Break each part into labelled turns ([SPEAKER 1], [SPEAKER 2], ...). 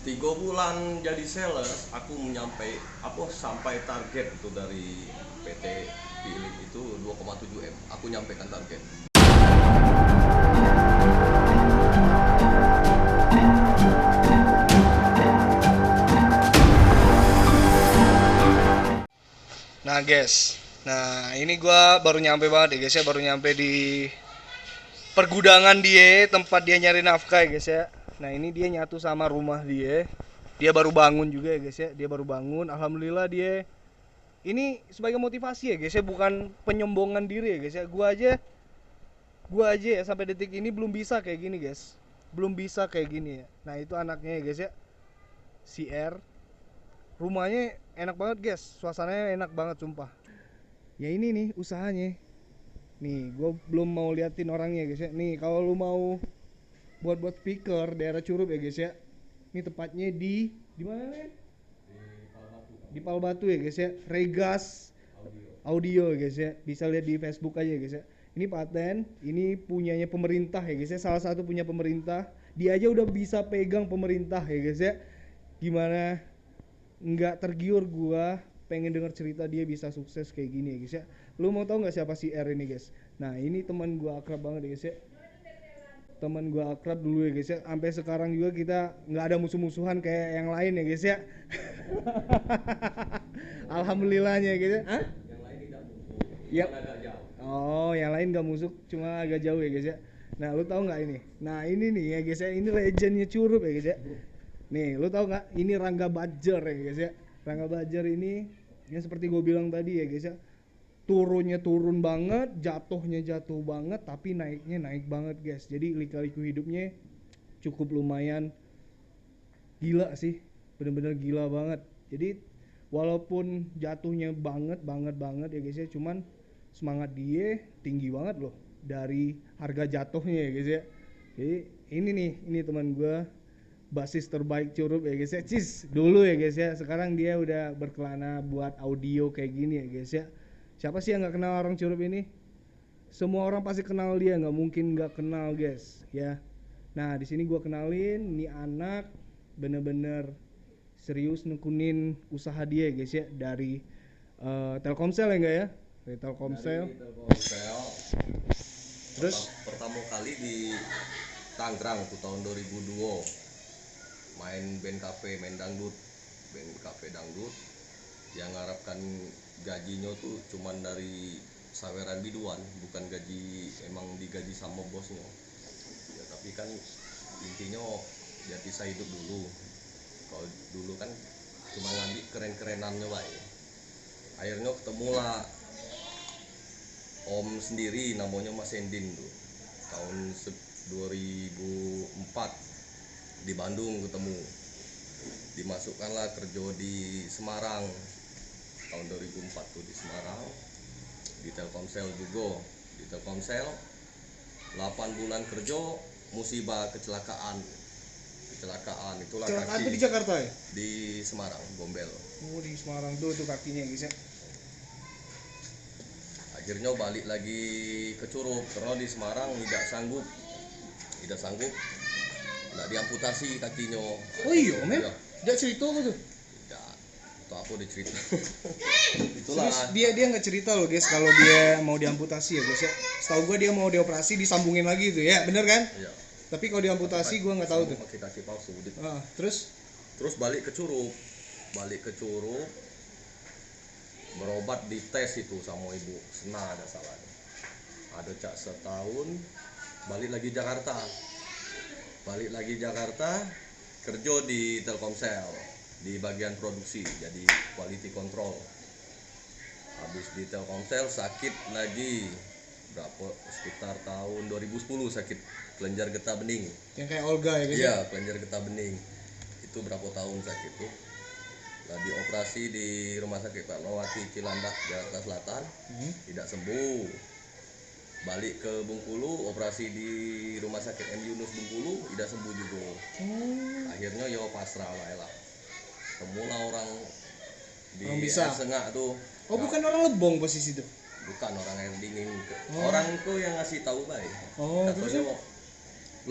[SPEAKER 1] 3 bulan jadi sales, aku sampai target itu dari PT Philips itu 2,7 M. Aku nyampaikan target.
[SPEAKER 2] Nah guys, ini gua baru nyampe banget ya guys ya, baru nyampe di pergudangan dia, tempat dia nyari nafkah ya guys ya. Nah ini dia nyatu sama rumah dia baru bangun juga ya guys ya, dia baru bangun, alhamdulillah dia. Ini sebagai motivasi ya guys ya, bukan penyombongan diri ya guys ya. Gua aja ya sampai detik ini belum bisa kayak gini guys, belum bisa kayak gini ya. Nah itu anaknya ya guys ya, si R. Rumahnya enak banget guys, suasananya enak banget sumpah. Ya ini nih usahanya. Nih, gue belum mau liatin orangnya guys ya. Nih, kalau lu mau buat speaker daerah Curup ya guys ya. Ini tepatnya di mana nih? Di Palbatu ya guys ya. Regas Audio ya guys ya. Bisa lihat di Facebook aja ya guys ya. Ini paten, ini punyanya pemerintah ya guys ya. Salah satu punya pemerintah. Dia aja udah bisa pegang pemerintah ya guys ya. Gimana nggak tergiur gua pengen denger cerita dia bisa sukses kayak gini ya guys ya. Lu mau tahu nggak siapa si R ini guys? Nah ini teman gua akrab banget ya guys ya. Teman gua akrab dulu ya guys ya. Sampai sekarang juga kita nggak ada musuh-musuhan kayak yang lain ya guys ya. Alhamdulillahnya gitu. Hah?
[SPEAKER 1] Yang lain tidak musuh,
[SPEAKER 2] Ya.
[SPEAKER 1] cuma agak jauh.
[SPEAKER 2] Oh, yang lain nggak musuh, cuma agak jauh ya guys ya. Nah, lu tahu nggak ini? Nah, ini nih ya guys ya, ini legendnya Curup ya guys ya. Nih, lu tahu nggak? Ini Rangga Badger ya guys ya. Rangga Badger ini yang seperti gue bilang tadi ya guys ya. Turunnya turun banget, jatuhnya jatuh banget, tapi naiknya naik banget guys. Jadi lika-liku hidupnya cukup lumayan gila sih, bener-bener gila banget. Jadi walaupun jatuhnya banget ya guys ya, cuman semangat dia tinggi banget loh dari harga jatuhnya ya guys ya. Jadi ini teman gue, basis terbaik Curup ya guys ya. Cis dulu ya guys ya, sekarang dia udah berkelana buat audio kayak gini ya guys ya. Siapa sih yang nggak kenal orang Curup ini? Semua orang pasti kenal dia, nggak mungkin nggak kenal guys ya. Nah di sini gue kenalin, ini anak bener-bener serius nekunin usaha dia ya guys ya, dari Telkomsel ya enggak ya? Dari Telkomsel.
[SPEAKER 1] Dari Telkomsel.
[SPEAKER 2] Terus
[SPEAKER 1] pertama kali di Tangerang tuh tahun 2002 main band cafe, main dangdut, band cafe dangdut yang mengharapkan gajinya tuh cuman dari saweran biduan, bukan gaji emang digaji sama bosnya ya, tapi kan intinya biar bisa hidup dulu. Kalau dulu kan cuma ngambil keren-kerenannya baik. Akhirnya ketemulah om sendiri namanya Mas Endin tuh tahun 2004 di Bandung ketemu, dimasukkanlah kerja di Semarang tahun 2004 tuh di Semarang, di Telkomsel juga. Di Telkomsel 8 bulan kerja, musibah kecelakaan itulah
[SPEAKER 2] kecelakaan
[SPEAKER 1] kaki
[SPEAKER 2] tuh di Jakarta ya?
[SPEAKER 1] di Semarang, Gombel.
[SPEAKER 2] Oh di Semarang tuh kakinya guys ya.
[SPEAKER 1] Akhirnya balik lagi ke Curup karena di Semarang tidak sanggup nggak diamputasi kakinya.
[SPEAKER 2] Oh iya men?
[SPEAKER 1] Ya,
[SPEAKER 2] Dia cerita apa tuh?
[SPEAKER 1] tidak, atau aku dicerita. Itulah.
[SPEAKER 2] Terus dia nggak cerita loh guys kalau dia mau diamputasi ya guys ya. Setahu gue dia mau dioperasi disambungin lagi tuh ya, bener kan?
[SPEAKER 1] Iya.
[SPEAKER 2] Tapi kalau diamputasi gue nggak tahu tuh.
[SPEAKER 1] Pakai kaki palsu.
[SPEAKER 2] Terus
[SPEAKER 1] Balik ke Curup, berobat di tes itu sama ibu Sena ada salahnya. Ada cak setahun, balik lagi Jakarta, kerja di Telkomsel di bagian produksi jadi quality control. Habis di Telkomsel sakit lagi sekitar tahun 2010, sakit kelenjar getah bening.
[SPEAKER 2] yang kayak Olga ya guys ya?
[SPEAKER 1] Iya, kelenjar getah bening. Itu berapa tahun sakit tuh. Lah dioperasi di Rumah Sakit Fatmawati Cilandak, Jakarta Selatan, tidak sembuh. Balik ke Bengkulu, operasi di Rumah Sakit M Yunus Bengkulu, tidak sembuh juga. Akhirnya yo pasrah lah. Temulah orang di
[SPEAKER 2] Orang bisa.
[SPEAKER 1] Sengak tuh.
[SPEAKER 2] Oh bukan orang Lebong posisi itu?
[SPEAKER 1] Bukan, orang air dingin. Orang tuh yang ngasih tahu baik.
[SPEAKER 2] Oh,
[SPEAKER 1] Katanya,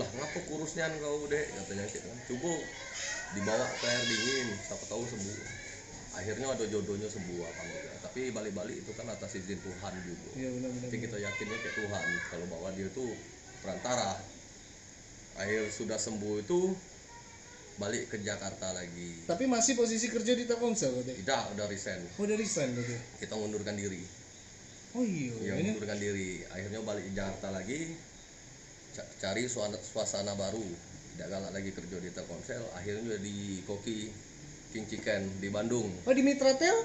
[SPEAKER 1] lah ngapa kurusnya kau dek, katanya gitu. Coba dibawa ke air dingin, siapa tahu sembuh. Akhirnya ada jodohnya sembuh apa enggak. Tapi balik-balik itu kan atas izin Tuhan juga.
[SPEAKER 2] Iya benar-benar.
[SPEAKER 1] Jadi kita yakinnya ke Tuhan kalau bahwa dia itu perantara. Akhir sudah sembuh itu balik ke Jakarta lagi.
[SPEAKER 2] Tapi masih posisi kerja di Telkomsel berarti?
[SPEAKER 1] Tidak, udah resign.
[SPEAKER 2] Oh, udah resign berarti.
[SPEAKER 1] Kita mengundurkan diri.
[SPEAKER 2] Oh iya.
[SPEAKER 1] Ya,
[SPEAKER 2] Ini
[SPEAKER 1] mengundurkan diri. Akhirnya balik ke Jakarta lagi, cari suasana baru. Tidak galak lagi kerja di Telkomsel. Akhirnya di Koki King Chicken di Bandung.
[SPEAKER 2] Oh, di Mitratel?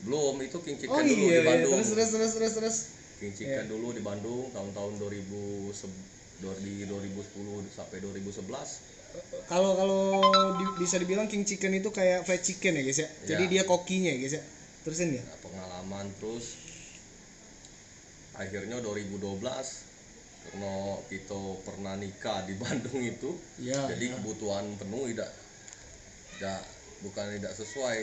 [SPEAKER 1] Belum, itu King Chicken
[SPEAKER 2] Oh
[SPEAKER 1] dulu
[SPEAKER 2] iya,
[SPEAKER 1] di Bandung.
[SPEAKER 2] terus.
[SPEAKER 1] King Chicken dulu di Bandung tahun-tahun 2010 sampai 2011.
[SPEAKER 2] Kalau bisa dibilang King Chicken itu kayak fried chicken ya guys ya. Jadi
[SPEAKER 1] Ya.
[SPEAKER 2] dia kokinya ya guys ya. Terusin ya.
[SPEAKER 1] Nah, pengalaman terus akhirnya 2012 karena kita pernah nikah di Bandung itu,
[SPEAKER 2] Iya.
[SPEAKER 1] jadi kebutuhan penuh tidak sesuai.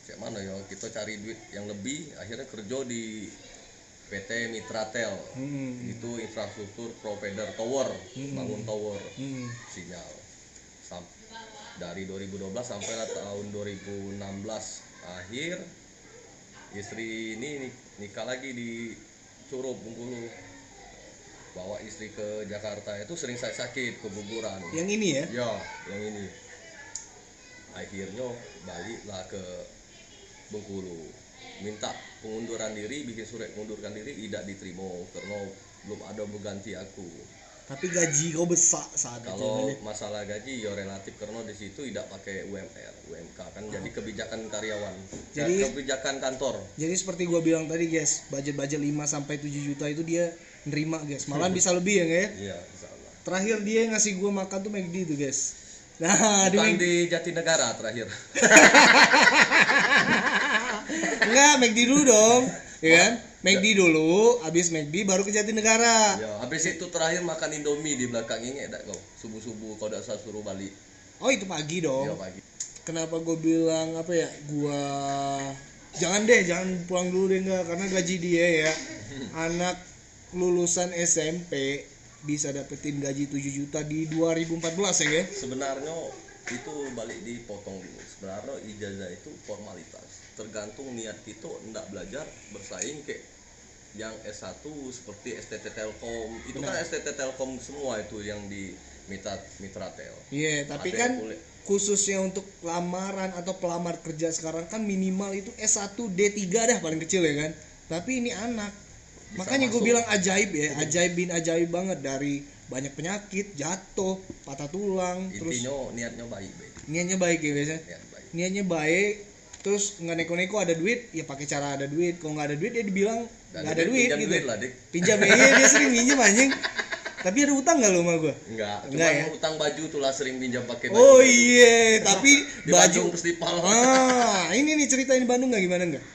[SPEAKER 1] Kayak mana ya, kita cari duit yang lebih, akhirnya kerja di PT Mitratel. Itu infrastruktur provider tower, bangun tower sinyal. Dari 2012 sampai tahun 2016 akhir, istri ini nikah lagi di Curup, Bengkulu. Bawa istri ke Jakarta itu sering sakit, keguguran.
[SPEAKER 2] Yang ini ya.
[SPEAKER 1] Ya, yang ini. Akhirnya baliklah ke Bengkulu. Minta pengunduran diri, bikin surat mengundurkan diri, tidak diterima karena belum ada pengganti aku.
[SPEAKER 2] Tapi gaji kau besar saat
[SPEAKER 1] Kalau
[SPEAKER 2] itu.
[SPEAKER 1] masalah gaji ya relatif karena di situ tidak pakai UMR, UMK kan jadi kebijakan karyawan.
[SPEAKER 2] Jadi-
[SPEAKER 1] kebijakan kantor.
[SPEAKER 2] Jadi seperti gua bilang tadi guys, budget 5 sampai 7 juta itu dia nerima guys. Malah bisa lebih ya nggak ya?
[SPEAKER 1] Iya, insyaallah.
[SPEAKER 2] Terakhir dia ngasih gua makan tuh McD itu guys. Nah,
[SPEAKER 1] Bukan di Jatinegara terakhir.
[SPEAKER 2] enggak McD dulu dong, ya kan? McD dulu, habis McD baru ke Jatinegara.
[SPEAKER 1] Ya, habis itu terakhir makan Indomie di belakang ini enggak kau. Subuh-subuh kau udah suruh balik.
[SPEAKER 2] Oh itu pagi dong.
[SPEAKER 1] Iya, pagi.
[SPEAKER 2] Kenapa gue bilang apa ya? Jangan pulang dulu deh enggak, karena gaji dia ya. Anak lulusan SMP bisa dapetin gaji 7 juta di 2014 ya kan?
[SPEAKER 1] Sebenarnya itu balik dipotong dulu. Sebenarnya ijazah itu formalitas. Tergantung niat kita hendak belajar bersaing kayak yang S1 seperti STT Telkom. Itu kan STT Telkom semua itu yang di Mitratel.
[SPEAKER 2] Iya, tapi
[SPEAKER 1] Ada
[SPEAKER 2] kan
[SPEAKER 1] yang boleh.
[SPEAKER 2] khususnya untuk lamaran atau pelamar kerja sekarang kan minimal itu S1 D3 dah paling kecil ya kan. Tapi ini anak.
[SPEAKER 1] Bisa
[SPEAKER 2] Makanya gue
[SPEAKER 1] masuk.
[SPEAKER 2] bilang ajaib ya, ajaib bin ajaib banget, dari banyak penyakit, jatuh, patah tulang, terus
[SPEAKER 1] Intinya niatnya baik-baik.
[SPEAKER 2] niatnya baik ya biasanya.
[SPEAKER 1] Niat baik.
[SPEAKER 2] Niatnya baik, terus nggak neko-neko ada duit, ya pakai cara ada duit. Kalau nggak ada duit dia dibilang
[SPEAKER 1] Dan
[SPEAKER 2] nggak ada duit
[SPEAKER 1] pinjam
[SPEAKER 2] gitu.
[SPEAKER 1] duit lah, Dik.
[SPEAKER 2] Pinjam ya, iya, dia sering minjem anjing. Tapi ada utang nggak lo sama gue?
[SPEAKER 1] Enggak,
[SPEAKER 2] Enggak
[SPEAKER 1] cuma
[SPEAKER 2] ya?
[SPEAKER 1] utang baju tuh lah sering pinjam pakai baju.
[SPEAKER 2] Oh iya, tapi
[SPEAKER 1] Di Bandung
[SPEAKER 2] baju.
[SPEAKER 1] festival.
[SPEAKER 2] Ini nih ceritain Bandung nggak gimana nggak?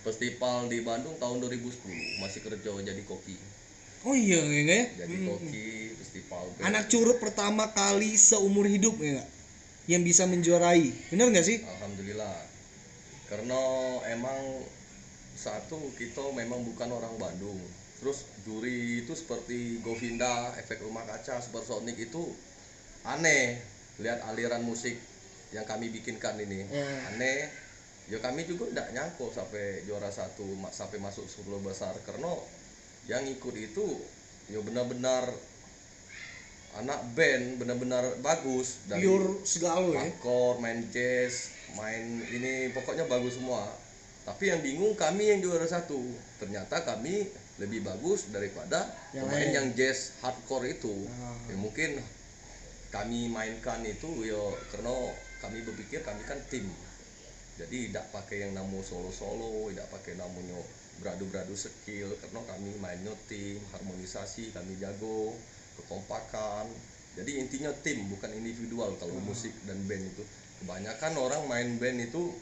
[SPEAKER 1] Festival di Bandung tahun 2010 masih kerja jadi koki.
[SPEAKER 2] Oh iya nggak ya?
[SPEAKER 1] Jadi koki festival. band.
[SPEAKER 2] Anak Curup pertama kali seumur hidup ya nggak? Yang bisa menjuarai, bener nggak sih?
[SPEAKER 1] Alhamdulillah. Karena emang satu kita memang bukan orang Bandung. Terus juri itu seperti Govinda, Efek Rumah Kaca, Supersonic itu aneh. Lihat aliran musik yang kami bikinkan ini
[SPEAKER 2] Ya.
[SPEAKER 1] aneh. Ya kami juga tidak nyangkut sampai juara satu, sampai masuk 10 besar karena yang ikut itu ya benar-benar anak band, benar-benar bagus dari
[SPEAKER 2] Pure segala ya.
[SPEAKER 1] hardcore, main jazz, main ini pokoknya bagus semua. Tapi yang bingung kami yang juara satu. Ternyata kami lebih bagus daripada
[SPEAKER 2] Yang
[SPEAKER 1] pemain
[SPEAKER 2] lain.
[SPEAKER 1] yang jazz hardcore itu.
[SPEAKER 2] Ah.
[SPEAKER 1] Ya mungkin kami mainkan itu ya karena kami berpikir kami kan tim. Jadi tidak pakai yang namanya solo-solo, tidak pakai namanya beradu-beradu skill karena kami mainnya tim, harmonisasi kami jago, kekompakan. Jadi intinya tim bukan individual kalau musik dan band itu. Kebanyakan orang main band itu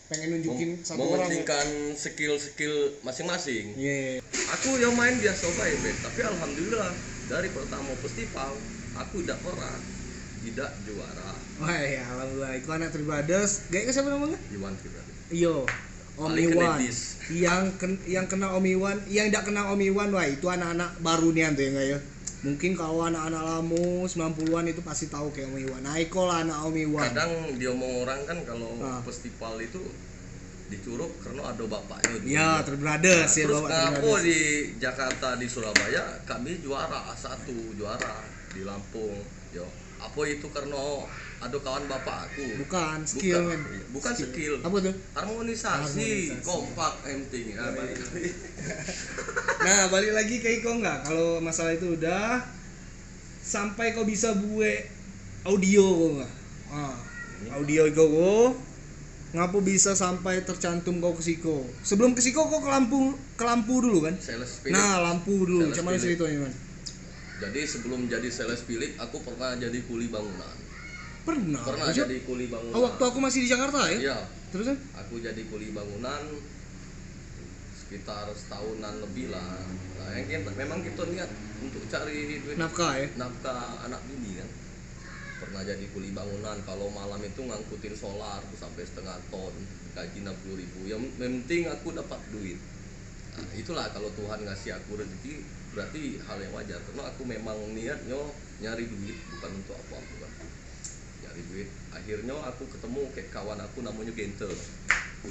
[SPEAKER 2] Pengen nunjukin satu orang. Ya.
[SPEAKER 1] mementingkan skill-skill masing-masing.
[SPEAKER 2] Iya.
[SPEAKER 1] Aku yang main biasa baik band, tapi alhamdulillah dari pertama festival aku tidak pernah tidak juara.
[SPEAKER 2] Wah ya alhamdulillah. Itu anak Three Brothers. Gak siapa namanya?
[SPEAKER 1] Iwan Firman.
[SPEAKER 2] Iyo. Om
[SPEAKER 1] Paling
[SPEAKER 2] Iwan.
[SPEAKER 1] kinetis.
[SPEAKER 2] Yang kenal Om Iwan, yang tidak kenal Om Iwan, wah itu anak-anak baru nih tuh ya nggak ya? Mungkin kalau anak-anak lamu 90-an itu pasti tahu kayak Om Iwan. Nah, Iko lah anak Om Iwan.
[SPEAKER 1] Kadang dia omong orang kan kalau
[SPEAKER 2] Ah.
[SPEAKER 1] festival itu di Curug karena ada bapaknya dulu.
[SPEAKER 2] Ya, Brothers ya,
[SPEAKER 1] Terus
[SPEAKER 2] Bapak
[SPEAKER 1] kenapa
[SPEAKER 2] Brothers.
[SPEAKER 1] di Jakarta, di Surabaya kami juara di Lampung. Yo, apa itu karena ada kawan bapak aku.
[SPEAKER 2] Bukan skill
[SPEAKER 1] Bukan,
[SPEAKER 2] kan.
[SPEAKER 1] bukan skill.
[SPEAKER 2] Apa tuh?
[SPEAKER 1] Harmonisasi,
[SPEAKER 2] Harmonisasi.
[SPEAKER 1] kompak, penting. Balik lagi.
[SPEAKER 2] Nah, balik lagi ke Iko enggak? Kalau masalah itu udah sampai kau bisa buat audio kok enggak? Ah, audio Iko kok. Ngapu bisa sampai tercantum kau ke Siko. Sebelum ke Siko kau ke lampu dulu kan?
[SPEAKER 1] Sales Philip.
[SPEAKER 2] Nah, lampu dulu.
[SPEAKER 1] Sales
[SPEAKER 2] Cuman
[SPEAKER 1] Philip.
[SPEAKER 2] ceritanya man.
[SPEAKER 1] Jadi sebelum jadi sales Philip, aku pernah jadi kuli bangunan.
[SPEAKER 2] Pernah.
[SPEAKER 1] Pernah
[SPEAKER 2] Aja?
[SPEAKER 1] jadi kuli bangunan.
[SPEAKER 2] Oh, waktu aku masih di Jakarta ya?
[SPEAKER 1] Iya,
[SPEAKER 2] Terus kan?
[SPEAKER 1] aku jadi kuli bangunan sekitar setahunan lebih lah. Nah, yang memang kita niat untuk cari duit
[SPEAKER 2] Nafkah ya?
[SPEAKER 1] nafkah anak bini kan. Pernah jadi kuli bangunan, kalau malam itu ngangkutin solar tuh sampai setengah ton, gaji 60.000. Yang penting aku dapat duit. Nah, itulah kalau Tuhan ngasih aku rezeki berarti hal yang wajar, karena aku memang niatnya nyari duit bukan untuk apa-apa kan. Nyari duit. Akhirnya aku ketemu kayak kawan aku namanya Gente.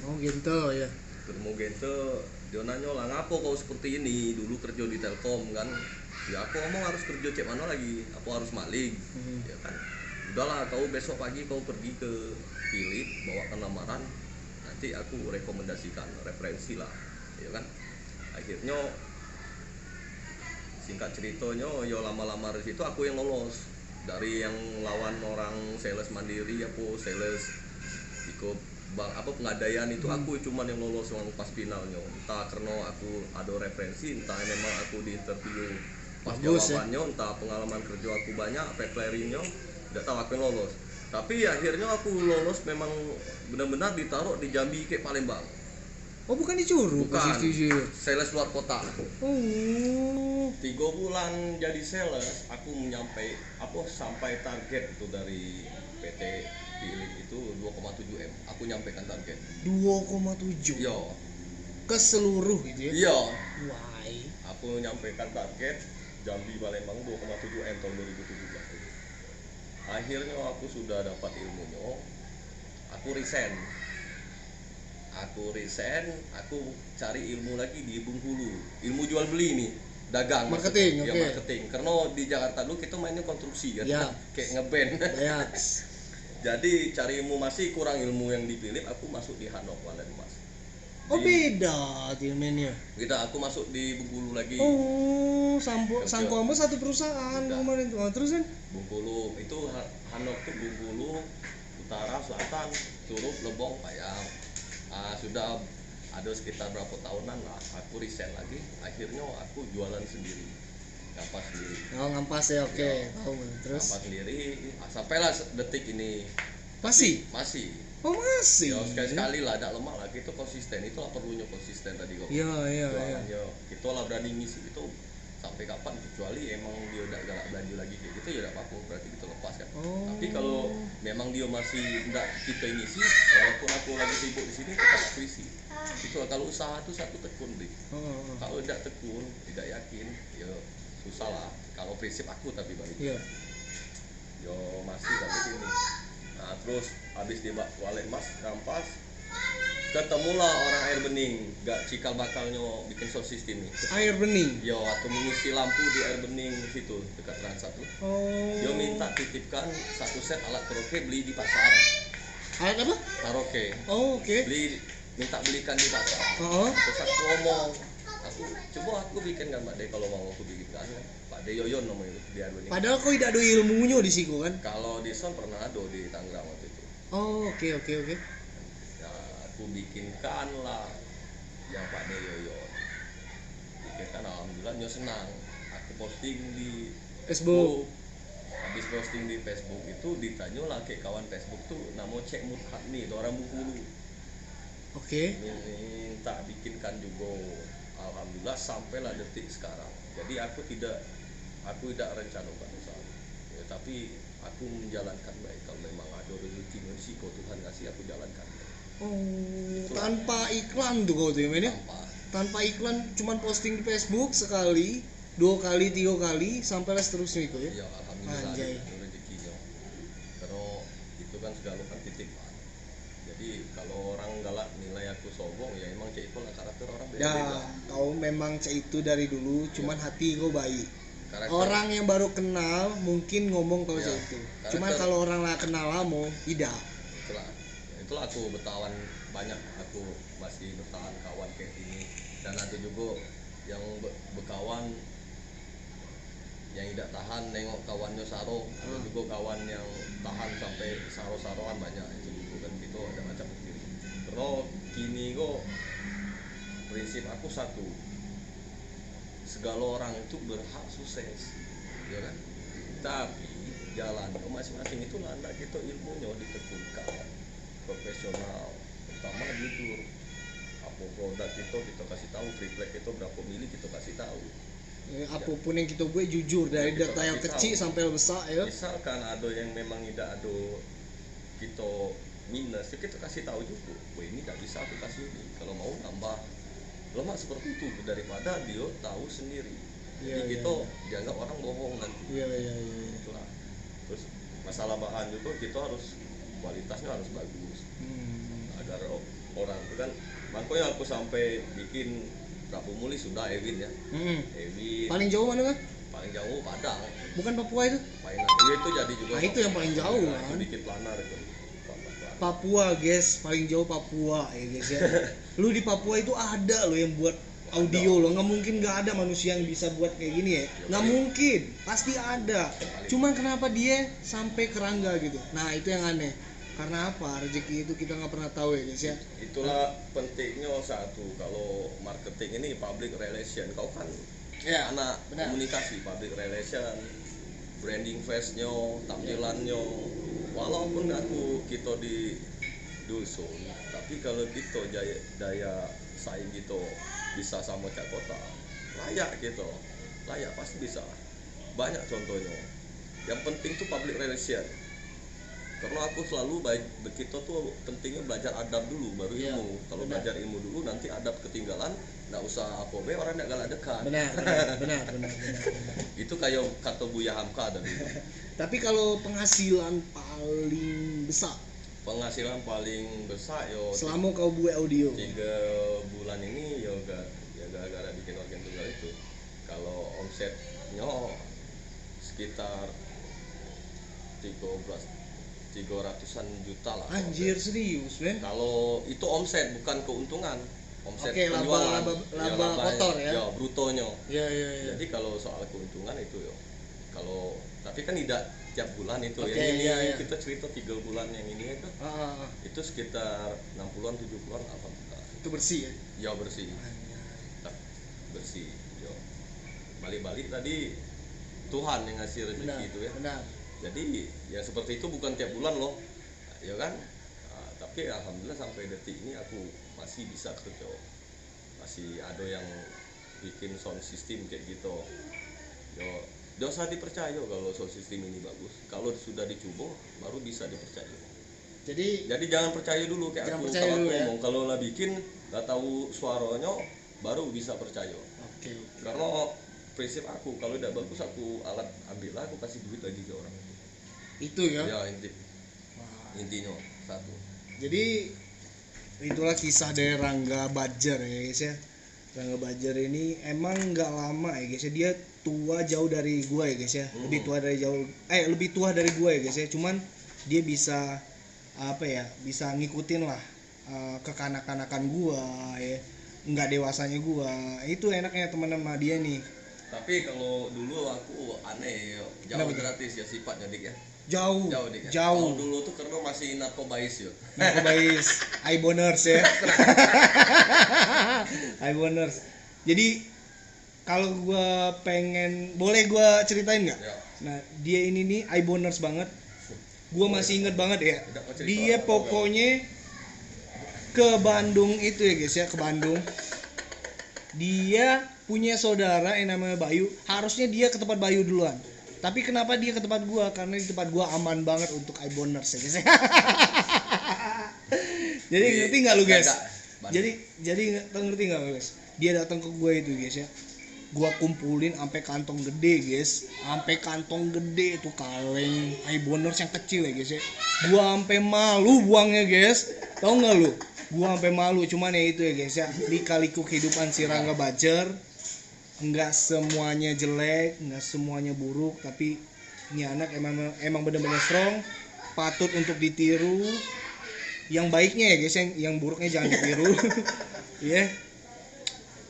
[SPEAKER 2] Oh, gitu ya.
[SPEAKER 1] Ketemu Gente, dia nanya lah, ngapa kau seperti ini? Dulu kerja di Telkom kan. Ya aku ngomong harus kerja cek mana lagi? Aku harus maling. Ya kan. Udahlah, kau besok pagi kau pergi ke Philip, bawakan lamaran. Nanti aku rekomendasikan referensi lah. Ya kan. Akhirnya singkat ceritanya, yo lama-lama di situ aku yang lolos. Dari yang lawan orang sales mandiri apa sales ikut bang apa pengadaian itu aku cuman yang lolos yang pas finalnya. Entah karena aku ada referensi, entah memang aku di interview pas
[SPEAKER 2] Bagus,
[SPEAKER 1] jawabannya, entah pengalaman kerja aku banyak, preparingnya, tidak tahu aku yang lolos. Tapi akhirnya aku lolos memang benar-benar ditaruh di Jambi kayak Palembang.
[SPEAKER 2] Oh, bukan di Curug
[SPEAKER 1] Bukan,
[SPEAKER 2] posisi itu.
[SPEAKER 1] sales luar kota.
[SPEAKER 2] Oh.
[SPEAKER 1] 3 bulan jadi sales, aku sampai target itu dari PT Philip itu 2,7 M. Aku nyampaikan target.
[SPEAKER 2] 2,7
[SPEAKER 1] Yo,
[SPEAKER 2] ke seluruh gitu ya.
[SPEAKER 1] iya.
[SPEAKER 2] Why?
[SPEAKER 1] Aku nyampaikan target Jambi Palembang 2,7 M tahun 2017. Akhirnya aku sudah dapat ilmunya. Aku resign, aku cari ilmu lagi di Bengkulu, ilmu jual beli nih, dagang
[SPEAKER 2] Marketing,
[SPEAKER 1] maksudnya.
[SPEAKER 2] oke.
[SPEAKER 1] Ya marketing, karena di Jakarta dulu kita mainnya konstruksi kan,
[SPEAKER 2] Ya.
[SPEAKER 1] kayak ngeband.
[SPEAKER 2] Ya.
[SPEAKER 1] Jadi cari ilmu masih kurang ilmu yang di Philip, aku masuk di Hanok Walen Mas.
[SPEAKER 2] Oh, beda timnya.
[SPEAKER 1] Aku masuk di Bengkulu lagi.
[SPEAKER 2] Oh,
[SPEAKER 1] Kerja.
[SPEAKER 2] Sangko Amba satu perusahaan
[SPEAKER 1] Udah.
[SPEAKER 2] kemarin tuh. Oh, terus kan?
[SPEAKER 1] Bengkulu itu Hanok tuh Bengkulu, utara, selatan, Curug, Lebong, Payang. Sudah ada sekitar berapa tahunan lah aku resign lagi, akhirnya aku jualan sendiri, ngampas sendiri.
[SPEAKER 2] Oh, ngampas ya, oke. Tahu. Terus
[SPEAKER 1] Ngampas sendiri, sampailah detik ini
[SPEAKER 2] masih. Oh, masih.
[SPEAKER 1] ya sekali-sekali lah, tidak lemah lah, itu konsisten, itulah perlunya konsisten tadi kok.
[SPEAKER 2] Iya.
[SPEAKER 1] Jualannya kita lah berani ngisi itu sampai kapan, kecuali emang dia udah galak belanja lagi kayak gitu ya udah apa-apa, berarti kita lepas kan.
[SPEAKER 2] Oh.
[SPEAKER 1] Tapi kalau memang dia masih enggak kita ngisi, walaupun aku lagi sibuk di sini tetap aku isi. Itu kalau usaha tuh satu tekun deh.
[SPEAKER 2] Oh.
[SPEAKER 1] Kalau tidak tekun, tidak yakin, ya susah lah. Kalau prinsip aku tapi balik.
[SPEAKER 2] Iya.
[SPEAKER 1] Yo masih sampai sini. Nah terus habis di Walen Mas rampas, ketemulah orang air bening, gak cikal bakalnya bikin sosis ini.
[SPEAKER 2] Air bening.
[SPEAKER 1] Yo atau mengisi lampu di air bening situ dekat Trans 1.
[SPEAKER 2] Oh.
[SPEAKER 1] Dia minta titipkan satu set alat karaoke beli di pasar.
[SPEAKER 2] Alat apa?
[SPEAKER 1] Karaoke.
[SPEAKER 2] Oh, oke.
[SPEAKER 1] Minta belikan di pasar.
[SPEAKER 2] Oh.
[SPEAKER 1] Terus aku ngomong, aku bikin kan Pak De, kalau mau aku bikinkan. Pak De Yoyon namanya itu di air bening.
[SPEAKER 2] Padahal kau tidak ada ilmunya di situ kan?
[SPEAKER 1] Kalau di Son pernah ada di Tangerang waktu itu.
[SPEAKER 2] Oh, oke.
[SPEAKER 1] Ya, aku bikinkan lah yang Pak De Yoyon. Bikinkan, alhamdulillah nyo senang. Aku posting di
[SPEAKER 2] Facebook.
[SPEAKER 1] Habis posting di Facebook itu ditanya lah kayak kawan Facebook tuh, nama Cek Muthat nih, itu orang Bengkulu.
[SPEAKER 2] Oke.
[SPEAKER 1] Minta bikinkan juga. Alhamdulillah sampailah detik sekarang. Jadi aku tidak rencana bukan usaha. Ya, tapi aku menjalankan baik. Kalau memang ada rezeki musiko Tuhan ngasih, aku jalankan.
[SPEAKER 2] Oh, tanpa iklan tuh kau tuh ya, men ya?
[SPEAKER 1] Tanpa
[SPEAKER 2] Tanpa iklan, cuman posting di Facebook sekali 2 kali 3 kali sampai seterusnya itu ya.
[SPEAKER 1] Ya alhamdulillah
[SPEAKER 2] Anjay.
[SPEAKER 1] itu rezekinya. Karena itu kan segala kan titipan. Jadi kalau orang galak nilai aku sombong ya emang cek itu lah karakter orang
[SPEAKER 2] Ya,
[SPEAKER 1] beda-beda.
[SPEAKER 2] kau memang itu dari dulu, cuman hati kau baik.
[SPEAKER 1] Karakter,
[SPEAKER 2] Orang yang baru kenal mungkin ngomong kau
[SPEAKER 1] Ya,
[SPEAKER 2] itu.
[SPEAKER 1] karakter.
[SPEAKER 2] Cuman kalau orang lah kenal lama, tidak.
[SPEAKER 1] itulah aku bertawan banyak, aku masih bertahan kawan kayak ini. Dan ada juga yang berkawan yang tidak tahan nengok kawannya saro, ada juga kawan yang tahan sampai saro-saroan banyak. Itu juga kan itu ada macam gitu. Karena kini kok prinsip aku satu, segala orang itu berhak sukses, ya kan? Tapi jalan masing-masing itu landak kita ilmunya ditekunkan, profesional, pertama jujur. Apa produk kita kasih tahu, triplek itu berapa mili kita kasih tahu.
[SPEAKER 2] Apapun yang kita buat jujur dari
[SPEAKER 1] Kita
[SPEAKER 2] data yang
[SPEAKER 1] kasih
[SPEAKER 2] kecil
[SPEAKER 1] tahu.
[SPEAKER 2] sampai besar ya.
[SPEAKER 1] Misalkan ada yang memang tidak ada kita minus, ya kita kasih tahu juga. Wah ini tidak bisa aku kasih ini. Kalau mau nambah, lemah seperti itu daripada dia tahu sendiri.
[SPEAKER 2] Iya,
[SPEAKER 1] Jadi
[SPEAKER 2] iya,
[SPEAKER 1] kita dianggap orang bohong nanti.
[SPEAKER 2] Iya iya iya.
[SPEAKER 1] Itulah. Terus masalah bahan juga kita harus kualitasnya harus bagus agar orang itu kan. Makanya aku sampai bikin berapa muli sudah Ewin ya. Ewin
[SPEAKER 2] Paling jauh mana kan?
[SPEAKER 1] paling jauh Padang.
[SPEAKER 2] Bukan Papua itu?
[SPEAKER 1] Mainan iya itu jadi juga.
[SPEAKER 2] Nah, itu yang paling jauh,
[SPEAKER 1] Nah,
[SPEAKER 2] kan?
[SPEAKER 1] itu bikin planar itu. Planar.
[SPEAKER 2] Papua guys, paling jauh Papua ya guys ya. Lu di Papua itu ada lo yang buat audio lo, nggak mungkin nggak ada manusia yang bisa buat kayak gini ya, nggak mungkin, pasti ada. Cuman kenapa dia sampai kerangga gitu? Nah itu yang aneh. Karena apa? Rezeki itu kita nggak pernah tahu ya guys ya.
[SPEAKER 1] Itulah pentingnya satu, kalau marketing ini public relation. Kau kan
[SPEAKER 2] Ya,
[SPEAKER 1] anak
[SPEAKER 2] benar.
[SPEAKER 1] komunikasi, public relation, branding face-nya, tampilannya. Walaupun kita di dusun, tapi kalau kita daya saing gitu bisa sama cak kota, layak gitu, layak pasti bisa. Banyak contohnya. Yang penting tuh public relation. Karena aku selalu kita tuh pentingnya belajar adab dulu baru
[SPEAKER 2] Iya,
[SPEAKER 1] ilmu. Kalau
[SPEAKER 2] benar.
[SPEAKER 1] belajar ilmu dulu nanti adab ketinggalan, nggak usah apa be orang nggak galak dekat.
[SPEAKER 2] Benar.
[SPEAKER 1] Itu kayak kata Buya Hamka tadi.
[SPEAKER 2] Tapi kalau penghasilan paling besar
[SPEAKER 1] Penghasilan paling besar yo
[SPEAKER 2] selama kau buat audio,
[SPEAKER 1] 3 bulan ini ya gara-gara bikin organ tunggal itu. Kalau omsetnya sekitar 300-an juta lah.
[SPEAKER 2] anjir serius men.
[SPEAKER 1] Kalau itu omset bukan keuntungan. Omset
[SPEAKER 2] Oke,
[SPEAKER 1] penjualan.
[SPEAKER 2] laba kotor ya.
[SPEAKER 1] Ya, brutonya.
[SPEAKER 2] Iya.
[SPEAKER 1] Jadi kalau soal keuntungan itu ya. Kalau tapi kan tidak tiap bulan itu.
[SPEAKER 2] Oke,
[SPEAKER 1] Yang ini
[SPEAKER 2] iya.
[SPEAKER 1] kita cerita 3 bulan yang ini itu. Itu sekitar 60-an 70-an alhamdulillah.
[SPEAKER 2] Itu bersih ya.
[SPEAKER 1] Ya bersih. Bersih. Yo. Balik-balik tadi Tuhan yang ngasih rezeki itu ya.
[SPEAKER 2] Benar.
[SPEAKER 1] Jadi ya seperti itu bukan tiap bulan loh, ya kan? Nah, tapi alhamdulillah sampai detik ini aku masih bisa kerja, masih ada yang bikin sound system kayak gitu. Yo, gak usah dipercaya kalau sound system ini bagus. Kalau sudah dicoba baru bisa dipercaya.
[SPEAKER 2] Jadi
[SPEAKER 1] Jangan percaya dulu kayak
[SPEAKER 2] Jangan
[SPEAKER 1] aku.
[SPEAKER 2] percaya
[SPEAKER 1] Kalau
[SPEAKER 2] dulu
[SPEAKER 1] aku
[SPEAKER 2] ya.
[SPEAKER 1] ngomong kalau lah bikin nggak tahu suaranya baru bisa percaya.
[SPEAKER 2] oke.
[SPEAKER 1] Karena prinsip aku kalau tidak bagus aku alat ambil lah, aku kasih duit lagi ke orang.
[SPEAKER 2] Itu ya.
[SPEAKER 1] Ya
[SPEAKER 2] Wah.
[SPEAKER 1] intinya satu.
[SPEAKER 2] Jadi itulah kisah dari Rangga Badger ya guys ya. Rangga Badger ini emang nggak lama ya guys ya. Dia tua jauh dari gua ya guys ya. Lebih tua dari gua ya guys ya. Cuman dia bisa apa ya? Bisa ngikutin lah kekanak-kanakan gua ya. Nggak dewasanya gua. Itu enaknya teman sama dia nih.
[SPEAKER 1] Tapi kalau dulu aku aneh, jauh
[SPEAKER 2] Kenapa tuh?
[SPEAKER 1] gratis ya sifatnya dik ya.
[SPEAKER 2] Jauh.
[SPEAKER 1] Dik ya.
[SPEAKER 2] Jauh.
[SPEAKER 1] Kalau dulu tuh karena masih narkobais ya.
[SPEAKER 2] Narkobais, Iboners ya. Iboners. Jadi kalau gua pengen, boleh gua ceritain nggak?
[SPEAKER 1] Ya.
[SPEAKER 2] Nah dia ini nih Iboners banget. Gua masih inget banget ya.
[SPEAKER 1] Tidak mau cerita
[SPEAKER 2] Dia
[SPEAKER 1] apa-apa.
[SPEAKER 2] pokoknya ke Bandung itu ya guys ya, ke Bandung. Dia punya saudara yang namanya Bayu. Harusnya dia ke tempat Bayu duluan. Tapi kenapa dia ke tempat gua? Karena di tempat gua aman banget untuk Iboners ya guys. Jadi ngerti nggak lu guys?
[SPEAKER 1] Gak.
[SPEAKER 2] Jadi ngerti nggak lu guys? Dia datang ke gua itu guys ya. gua kumpulin sampai kantong gede guys, sampai kantong gede itu kaleng Iboners yang kecil ya guys ya. Gua sampai malu buangnya guys, tau nggak lu? Gua sampai malu, cuman ya itu ya guys ya, lika-liku kehidupan si Rangga Bajer. Enggak semuanya jelek, enggak semuanya buruk, tapi ini anak emang benar-benar strong, patut untuk ditiru. Yang baiknya ya guys, yang buruknya jangan ditiru. Ya.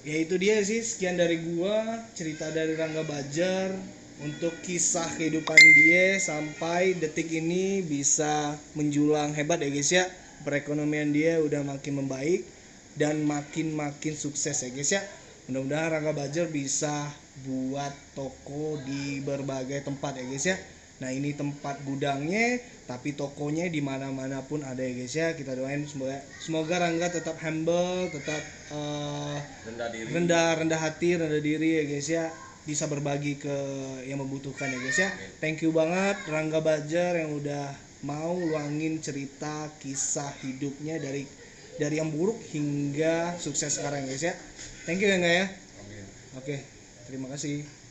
[SPEAKER 2] Ya itu dia sih, sekian dari gua, cerita dari Rangga Bajer untuk kisah kehidupan dia sampai detik ini bisa menjulang hebat ya guys ya. Perekonomian dia udah makin membaik dan makin sukses ya guys ya. Mudah-mudahan Rangga Bajer bisa buat toko di berbagai tempat ya guys ya. Nah ini tempat gudangnya, tapi tokonya di mana-mana pun ada ya guys ya. Kita doain semoga Rangga tetap humble, tetap rendah hati, rendah diri ya guys ya. Bisa berbagi ke yang membutuhkan ya guys ya. Thank you banget Rangga Bajer yang udah mau luangin cerita kisah hidupnya dari yang buruk hingga sukses sekarang guys ya. Thank you ya enggak ya. Oke, terima kasih.